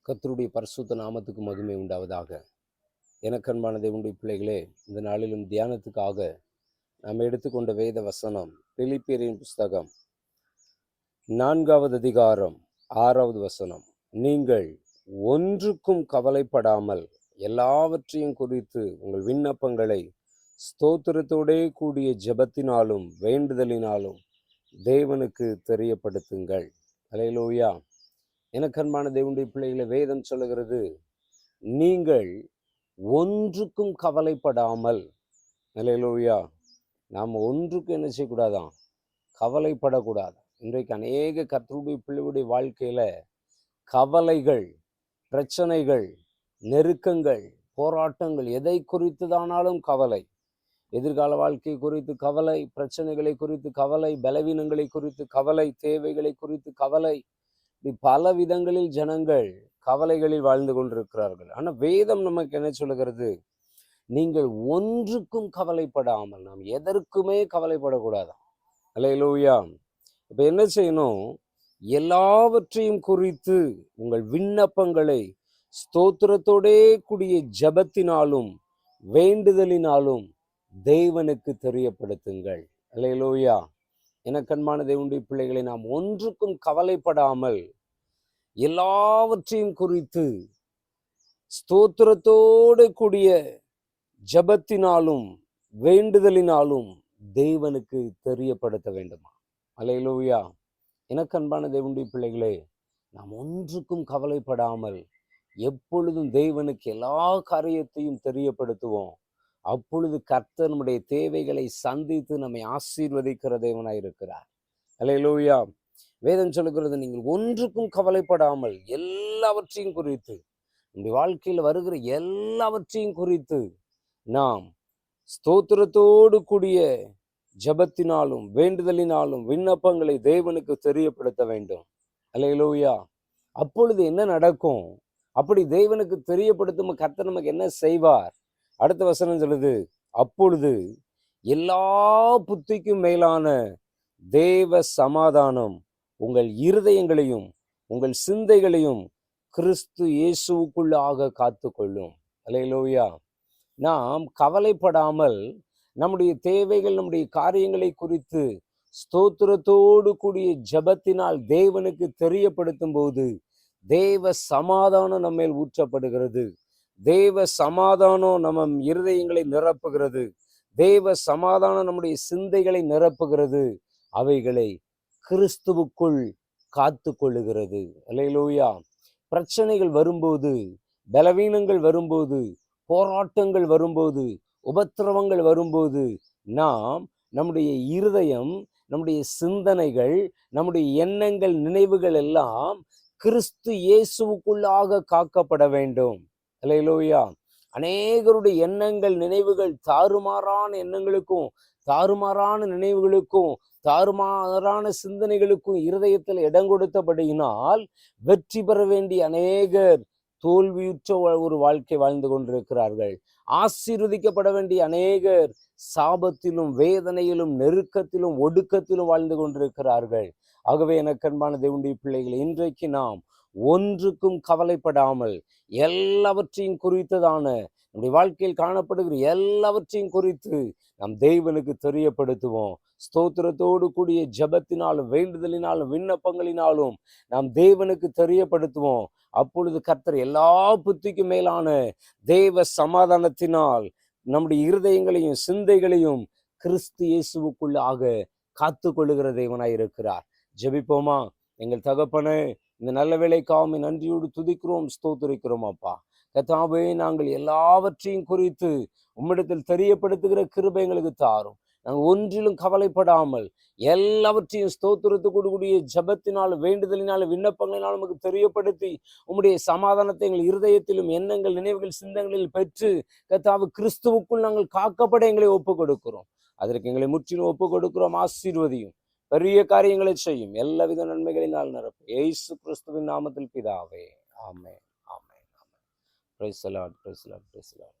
கர்த்தருடைய பரிசுத்த நாமத்துக்கு மகிமை உண்டாவதாக. எனக்கன்பான தேவனுடைய பிள்ளைகளே, இந்த நாளிலும் தியானத்துக்காக நாம் எடுத்துக்கொண்ட வேத வசனம் பிலிப்பியரின் புஸ்தகம் 4வது அதிகாரம் 6வது வசனம். நீங்கள் ஒன்றுக்கும் கவலைப்படாமல் எல்லாவற்றையும் குறித்து உங்கள் விண்ணப்பங்களை ஸ்தோத்திரத்தோடே கூடிய ஜெபத்தினாலும் வேண்டுதலினாலும் தேவனுக்கு தெரியப்படுத்துங்கள். அல்லேலூயா. எனக்கன்பான தேவனுடைய பிள்ளைகளை, வேதம் சொல்லுகிறது, நீங்கள் ஒன்றுக்கும் கவலைப்படாமல். அல்லேலூயா. நாம் ஒன்றுக்கும் என்ன செய்யக்கூடாதான்? கவலைப்படக்கூடாது. இன்றைக்கு அநேக கர்த்தருடைய பிள்ளைகளுடைய வாழ்க்கையில கவலைகள், பிரச்சனைகள், நெருக்கங்கள், போராட்டங்கள், எதை குறித்துதானாலும் கவலை. எதிர்கால வாழ்க்கை குறித்து கவலை, பிரச்சனைகளை குறித்து கவலை, பலவீனங்களை குறித்து கவலை, தேவைகளை குறித்து கவலை. பல விதங்களில் ஜனங்கள் கவலைகளில் வாழ்ந்து கொண்டிருக்கிறார்கள். ஆனா வேதம் நமக்கு என்ன சொல்லுகிறது? நீங்கள் ஒன்றுக்கும் கவலைப்படாமல். நாம் எதற்குமே கவலைப்படக்கூடாதாம். அல்லேலூயா. இப்ப என்ன செய்யணும்? எல்லாவற்றையும் குறித்து உங்கள் விண்ணப்பங்களை ஸ்தோத்திரத்தோடே கூடிய ஜெபத்தினாலும் வேண்டுதலினாலும் தேவனுக்கு தெரியப்படுத்துங்கள். அல்லேலூயா. எனக்கன்பான தேவனுடைய பிள்ளைகளை, நாம் ஒன்றுக்கும் கவலைப்படாமல் எல்லாவற்றையும் குறித்து ஸ்தோத்திரத்தோடு கூடிய ஜெபத்தினாலும் வேண்டுதலினாலும் தேவனுக்கு தெரியப்படுத்த வேண்டுமா? அல்லேலூயா. எனக்கன்பான தேவனுடைய பிள்ளைகளே, நாம் ஒன்றுக்கும் கவலைப்படாமல் எப்பொழுதும் தேவனுக்கு எல்லா காரியத்தையும் தெரியப்படுத்துவோம். அப்பொழுது கர்த்தர் நம்முடைய தேவைகளை சந்தித்து நம்மை ஆசீர்வதிக்கிற தேவனாய் இருக்கிறார். அல்லேலூயா. வேதம் சொல்லுகிறது, நீங்கள் ஒன்றுக்கும் கவலைப்படாமல் எல்லாவற்றையும் குறித்து, நம்முடைய வாழ்க்கையில் வருகிற எல்லாவற்றையும் குறித்து நாம் ஸ்தோத்திரத்தோடு கூடிய ஜெபத்தினாலும் வேண்டுதலினாலும் விண்ணப்பங்களை தேவனுக்கு தெரியப்படுத்த வேண்டும். அல்லேலூயா. அப்பொழுது என்ன நடக்கும்? அப்படி தேவனுக்கு தெரியப்படுத்தும் கர்த்தர் நமக்கு என்ன செய்வார்? அடுத்த வசனம் சொல்லுது, அப்பொழுது எல்லா புத்திக்கும் மேலான தேவ சமாதானம் உங்கள் இருதயங்களையும் உங்கள் சிந்தைகளையும் கிறிஸ்து இயேசுவுக்குள்ளாக காத்துக்கொள்ளும். அல்லேலூயா. நாம் கவலைப்படாமல் நம்முடைய தேவைகள், நம்முடைய காரியங்களை குறித்து ஸ்தோத்திரத்தோடு கூடிய ஜெபத்தினால் தேவனுக்கு தெரியப்படுத்தும் போது தேவ சமாதானம் நம்மேல் ஊற்றப்படுகிறது. தேவ சமாதானம் நம்ம இருதயங்களை நிரப்புகிறது. தேவ சமாதானம் நம்முடைய சிந்தைகளை நிரப்புகிறது. அவைகளை கிறிஸ்துவுக்குள் காத்து கொள்ளுகிறது. அல்லேலூயா. பிரச்சனைகள் வரும்போது, பலவீனங்கள் வரும்போது, போராட்டங்கள் வரும்போது, உபத்திரவங்கள் வரும்போது நாம் நம்முடைய இருதயம், நம்முடைய சிந்தனைகள், நம்முடைய எண்ணங்கள், நினைவுகள் எல்லாம் கிறிஸ்து இயேசுவுக்குள்ளாக காக்கப்பட வேண்டும். அல்லேலூயா. அநேகருடைய எண்ணங்கள், நினைவுகள் தாறுமாறான எண்ணங்களுக்கும் தாறுமாறான நினைவுகளுக்கும் தாறுமாறான சிந்தனைகளுக்கும் இருதயத்தில் இடம் கொடுத்தபடியினால் வெற்றி பெற வேண்டிய அநேகர் தோல்வியுற்ற ஒரு வாழ்க்கை வாழ்ந்து கொண்டிருக்கிறார்கள். ஆசீர்வதிக்கப்பட வேண்டிய அநேகர் சாபத்திலும் வேதனையிலும் நெருக்கத்திலும் ஒடுக்கத்திலும் வாழ்ந்து கொண்டிருக்கிறார்கள். ஆகவே எனக்கன்பான தேவனுடைய பிள்ளைகளை, இன்றைக்கு நாம் ஒன்றுக்கும் கவலைப்படாமல் எல்லாவற்றையும் குறித்ததான நம்முடைய வாழ்க்கையில் காணப்படுகிற எல்லாவற்றையும் குறித்து நாம் தேவனுக்கு தெரியப்படுத்துவோம். ஸ்தோத்திரத்தோடு கூடிய ஜெபத்தினாலும் வேண்டுதலினாலும் விண்ணப்பங்களினாலும் நாம் தேவனுக்கு தெரியப்படுத்துவோம். அப்பொழுது கர்த்தர் எல்லா புத்திக்கும் மேலான தேவ சமாதானத்தினால் நம்முடைய இருதயங்களையும் சிந்தைகளையும் கிறிஸ்து இயேசுவுக்குள்ளாக காத்து கொள்ளுகிற தேவனாய் இருக்கிறார். ஜெபிப்போமா? எங்கள் தகப்பனே, இந்த நல்ல வேளைக்காக நன்றியோடு துதிக்கிறோம், ஸ்தோத்திரிக்கிறோம். அப்பா கர்த்தாவே, நாங்கள் எல்லாவற்றையும் குறித்து உம்மிடத்தில் தெரியப்படுத்துகிற கிருபை எங்களுக்கு தாரும். நாங்கள் ஒன்றிலும் கவலைப்படாமல் எல்லாவற்றையும் ஸ்தோத்திரத்தோடு கூடிய ஜெபத்தினாலும் வேண்டுதலினாலும் விண்ணப்பங்களினாலும் நமக்கு தெரியப்படுத்தி உம்முடைய சமாதானத்தை எங்கள் இருதயத்திலும் எண்ணங்கள், நினைவுகள், சிந்தனைகளில் பெற்று கர்த்தாவே கிறிஸ்துவுக்குள் நாங்கள் காக்கப்பட எங்களை ஒப்பு கொடுக்கிறோம். அதற்கு எங்களை முற்றிலும் ஒப்பு கொடுக்கிறோம். ஆசீர்வதியும், பெரிய காரியங்களை செய்யும், எல்லாவித நன்மைகளினால் நிரப்பு. இயேசு கிறிஸ்துவின் நாமத்தில் பிதாவே, ஆமென், ஆமென், ஆமென். Praise the lord, praise the lord, praise the Lord.